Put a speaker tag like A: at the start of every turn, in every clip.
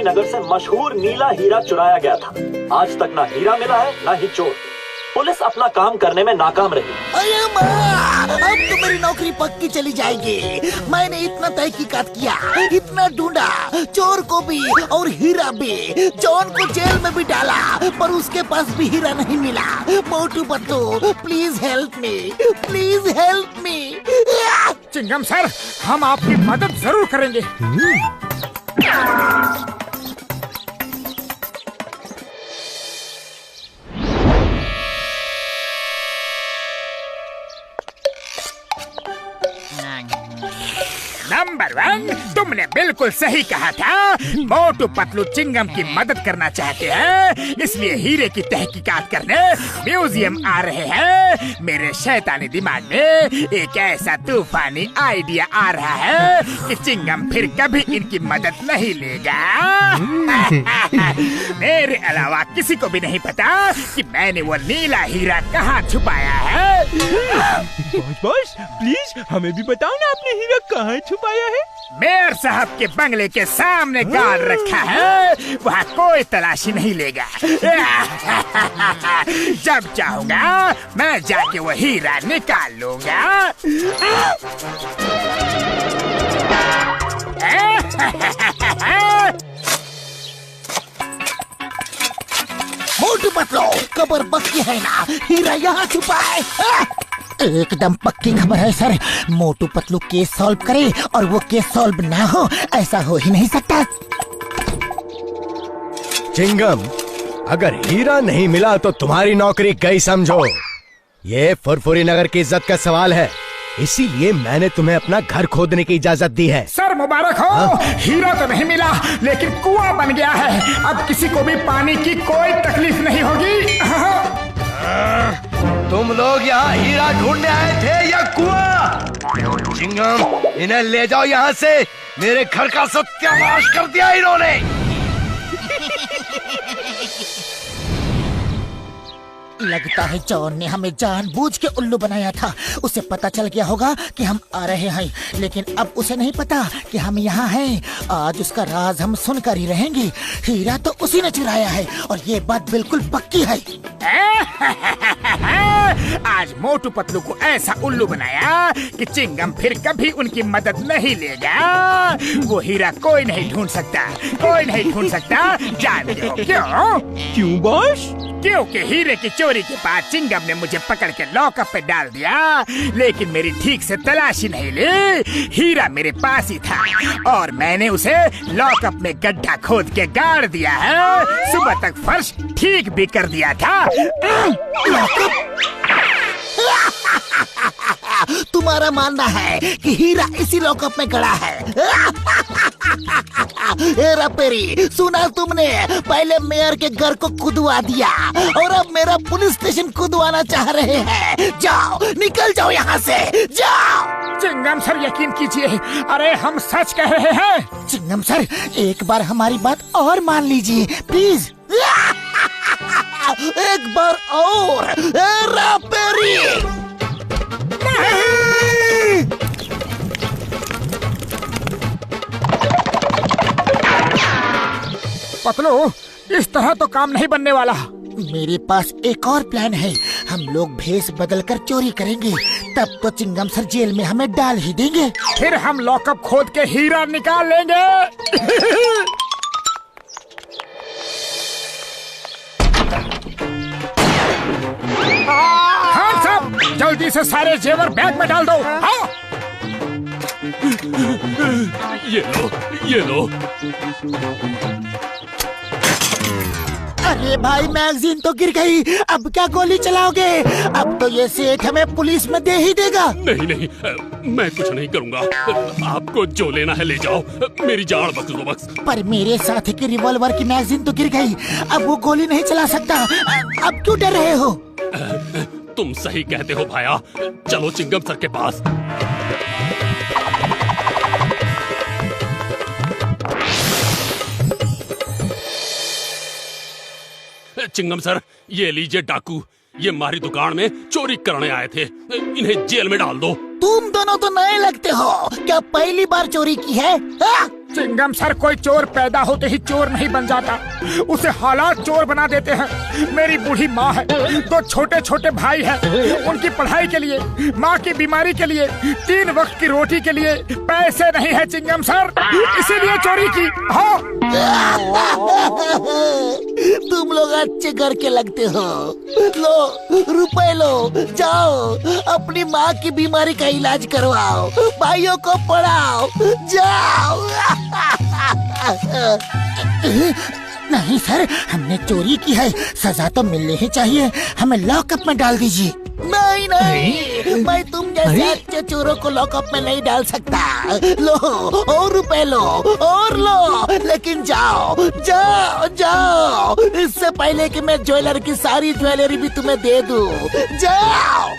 A: फुरफुरी नगर से मशहूर नीला हीरा चुराया गया था। आज तक ना हीरा मिला है ना ही चोर। पुलिस अपना काम करने में नाकाम रही।
B: अरे माँ, अब तो मेरी नौकरी पक्की चली जाएगी। मैंने इतना तहकीकात किया, इतना ढूंढा, चोर को भी और हीरा भी, जॉन को जेल में भी डाला, पर उसके पास भी हीरा नहीं मिला। Motu Patlu, please help me, please help me.
C: Chingum sir, हम आपकी मदद जरूर करेंगे। नंबर 1, तुमने बिल्कुल सही कहा था। मोटू पतलू चिंगम की मदद करना चाहते हैं, इसलिए हीरे की तहकीकात करने म्यूजियम आ रहे हैं। मेरे शैतानी दिमाग में एक ऐसा तूफानी आइडिया आ रहा है कि चिंगम फिर कभी इनकी मदद नहीं लेगा। मेरे अलावा किसी को भी नहीं पता कि मैंने वो नीला हीरा कहाँ छुपाया है।
D: बॉस प्लीज हमें भी बताओ ना, आपने हीरा कहाँ छुपाया है?
C: मेयर साहब के बंगले के सामने गाड़ रखा है, वहाँ कोई तलाशी नहीं लेगा। जब चाहूंगा मैं जाके वो हीरा निकाल लूंगा।
B: मोटू पतलू, खबर पक्की है ना, हीरा यहाँ छुपा है। एकदम पक्की खबर है sir. Motu Patlu case solve करे और वो केस सॉल्व ना हो, ऐसा हो ही नहीं सकता।
E: चिंगम, अगर हीरा नहीं मिला तो तुम्हारी नौकरी गई समझो। ये फुरफुरी नगर की इज्जत का सवाल है, इसीलिए मैंने तुम्हें अपना घर खोदने की इजाजत दी है।
C: सर मुबारक हो। हीरा तो नहीं मिला, लेकिन कुआं बन गया है। अब किसी को भी पानी की कोई तकलीफ नहीं होगी।
E: तुम लोग यहाँ हीरा ढूंढने आए थे या कुआं? चिंगम, इन्हें ले जाओ यहाँ से। मेरे घर का सत्यानाश कर दिया इन्होंने।
B: लगता है जॉन ने हमें जानबूझ के उल्लू बनाया था। उसे पता चल गया होगा कि हम आ रहे हैं, लेकिन अब उसे नहीं पता कि हम यहाँ हैं। आज उसका राज हम सुनकर ही रहेंगे। हीरा तो उसी ने चुराया है और ये बात बिल्कुल पक्की है।
C: आज मोटू पतलू को ऐसा उल्लू बनाया कि चिंगम फिर कभी उनकी मदद नहीं लेगा। वो हीरा कोई नहीं ढूंढ सकता, कोई नहीं ढूंढ सकता। जानते हो क्यों?
D: क्यों बॉस?
C: क्योंकि हीरे की चोरी के बाद चिंगम ने मुझे पकड़ के लॉकअप पे डाल दिया, लेकिन मेरी ठीक से तलाशी नहीं ली। हीरा मेरे पास ही था और मैंने उसे लॉकअप में गड्ढा खोद के गाड़ दिया है। सुबह तक फर्श ठीक भी कर दिया था।
B: तुम्हारा मानना है कि हीरा इसी लॉकअप में गड़ा है? हेरा पेरी, सुना तुमने? पहले मेयर के घर को खुदवा दिया और अब मेरा पुलिस स्टेशन खुदवाना चाह रहे हैं। जाओ, निकल जाओ यहाँ से, जाओ।
C: चिंगम सर, यकीन कीजिए, अरे हम सच कह रहे हैं।
B: चिंगम सर, एक बार हमारी बात और मान लीजिए प्लीज। एक बार और। हेरा पेरी,
C: पतलू, इस तरह तो काम नहीं बनने वाला।
B: मेरे पास एक और प्लान है। हम लोग भेष बदलकर चोरी करेंगे, तब तो चिंगम सर जेल में हमें डाल ही देंगे।
C: फिर हम लॉकअप खोद के हीरा निकाल लेंगे। हाँ सब, जल्दी से सारे जेवर बैग में डाल दो। हाँ?
D: ये लो।
B: अरे भाई, मैगजीन तो गिर गई। अब क्या गोली चलाओगे? अब तो ये सेठ हमें पुलिस में दे ही देगा।
F: नहीं, मैं कुछ नहीं करूँगा। आपको जो लेना है ले जाओ, मेरी जान बख्श दो बस।
B: पर मेरे साथी की रिवॉल्वर की मैगजीन तो गिर गई, अब वो गोली नहीं चला सकता। अब क्यों डर रहे हो?
F: तुम सही कहते हो भाया, चलो चिंगम सर के पास। चिंगम सर, ये लीजिए डाकू, ये हमारी दुकान में चोरी करने आए थे। इन्हें जेल में डाल दो।
B: तुम दोनों तो नए लगते हो, क्या पहली बार चोरी की है?
C: चिंगम सर, कोई चोर पैदा होते ही चोर नहीं बन जाता, उसे हालात चोर बना देते हैं। मेरी बूढ़ी माँ है, 2 छोटे छोटे भाई हैं, उनकी पढ़ाई के लिए, माँ की बीमारी के लिए, 3 वक्त की रोटी के लिए पैसे नहीं है चिंगम सर, इसीलिए चोरी की। हाँ।
B: तुम लोग अच्छे घर के लगते हो। लो रुपए लो, जाओ अपनी माँ की बीमारी का इलाज करवाओ, भाइयों को पढ़ाओ, जाओ। नहीं सर, हमने चोरी की है, सजा तो मिलनी ही चाहिए, हमें लॉकअप में डाल दीजिए। नहीं नहीं, मैं तुम जैसे अच्छे चोरों को लॉकअप में नहीं डाल सकता। लो और रुपए लो और लो, लेकिन जाओ जाओ जाओ, इससे पहले कि मैं ज्वेलर की सारी ज्वेलरी भी तुम्हें दे दूं। जाओ।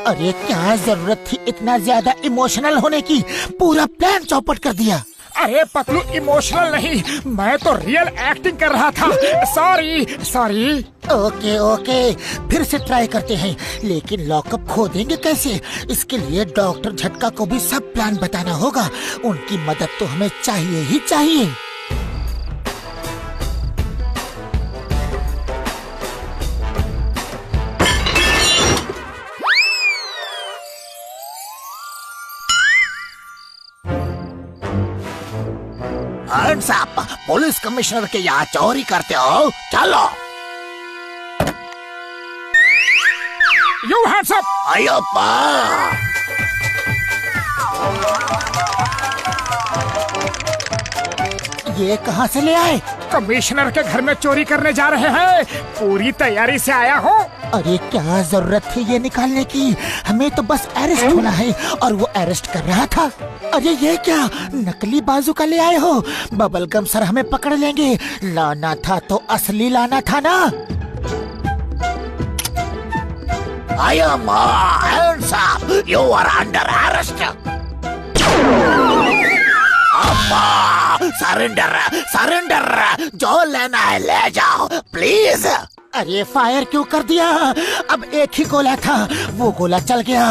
B: अरे क्या जरूरत थी इतना ज्यादा इमोशनल होने की, पूरा प्लान चौपट कर दिया।
C: अरे पतलू, इमोशनल नहीं, मैं तो रियल एक्टिंग कर रहा था। Sorry sorry.
B: ओके ओके, फिर से ट्राई करते हैं, लेकिन लॉकअप खोदेंगे कैसे? इसके लिए डॉक्टर झटका को भी सब प्लान बताना होगा, उनकी मदद तो हमें चाहिए ही चाहिए। साहब, पुलिस कमिश्नर के यहाँ चोरी करते हो? चलो।
C: You hands up!
B: अय्यप्पा! ये कहाँ से ले आए?
C: कमिश्नर के घर में चोरी करने जा रहे हैं, पूरी तैयारी से आया हूँ।
B: अरे क्या जरूरत थी ये निकालने की, हमें तो बस अरेस्ट होना है, और वो अरेस्ट कर रहा था। अरे ये क्या नकली बाजूका ले आए हो? बबल गम सर हमें पकड़ लेंगे। लाना था तो असली लाना था ना। I am hands up. You are under arrest. Surrender surrender, जो लेना है ले जाओ प्लीज। अरे फायर क्यों कर दिया? अब एक ही गोला था, वो गोला चल गया।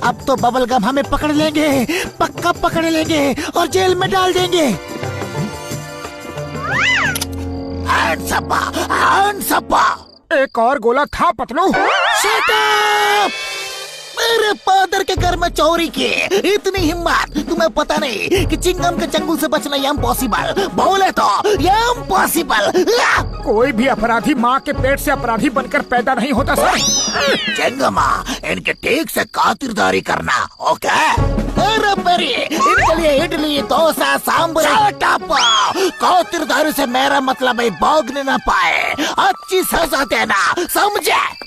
B: अब तो बबल गम हमें पकड़ लेंगे, पक्का पकड़ लेंगे और जेल में डाल देंगे। Hands up, hands up.
C: एक और गोला था पतलू।
B: Shut up! मेरे फादर के घर में चोरी की, इतनी हिम्मत! तुम्हें पता नहीं कि चिंगम के चंगुल से बचना इम्पॉसिबल, बोले तो इम्पॉसिबल।
C: कोई भी अपराधी माँ के पेट से अपराधी बनकर पैदा नहीं होता सर।
B: चिंगमा, इनके ठीक से खातिरदारी करना, ओके? अरे परी, इनके लिए इडली डोसा सांभर। खातिरदारी से मेरा मतलब है भागने न पाए, अच्छी सजा देना, समझे?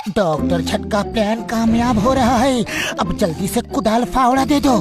B: डॉक्टर झटका प्लान कामयाब हो रहा है, अब जल्दी से कुदाल फावड़ा दे दो।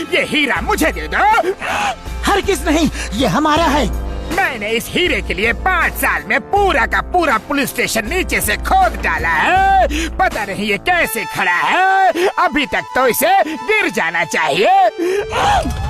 C: ये हीरा मुझे दे दो।
B: हरगिज़ नहीं, ये हमारा है।
C: मैंने इस हीरे के लिए 5 साल में पूरा का पूरा पुलिस स्टेशन नीचे से खोद डाला है। पता नहीं ये कैसे खड़ा है, अभी तक तो इसे गिर जाना चाहिए।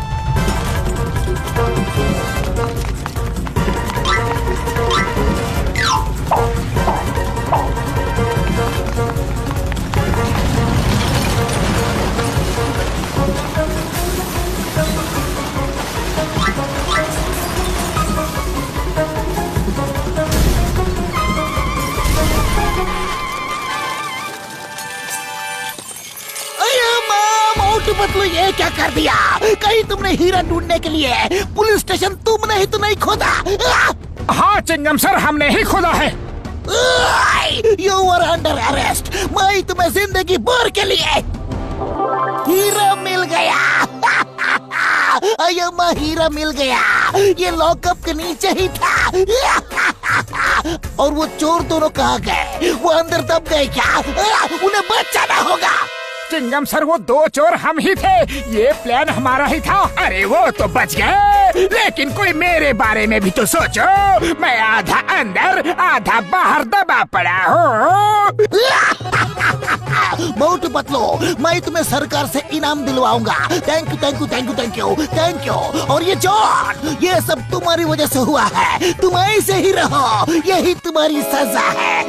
B: पतलू, ये क्या कर दिया? कहीं तुमने हीरा ढूंढने के लिए पुलिस स्टेशन तुमने ही तो नहीं खोदा?
C: हाँ चिंगम सर, हमने ही खोदा है।
B: You are under arrest. मैं तुम्हें जिंदगी भर के लिए हीरा मिल गया। अय्यम्मा हीरा मिल गया। ये लॉकअप के नीचे ही था। और वो चोर दोनों कहाँ गए? वो अंदर दब गए क्या? उन्हें बचाना होगा।
C: चिंगम सर, वो दो चोर हम ही थे। ये प्लान हमारा ही था। अरे वो तो बच गए, लेकिन कोई मेरे बारे में भी तो सोचो। मैं आधा अंदर आधा बाहर दबा पड़ा हूँ।
B: मोटू पतलू, मैं तुम्हें सरकार से इनाम दिलवाऊंगा। Thank you thank you thank you thank you thank you. और ये जॉन, ये सब तुम्हारी वजह से हुआ है। तुम ऐसे ही रहो, यही तुम्हारी सजा है।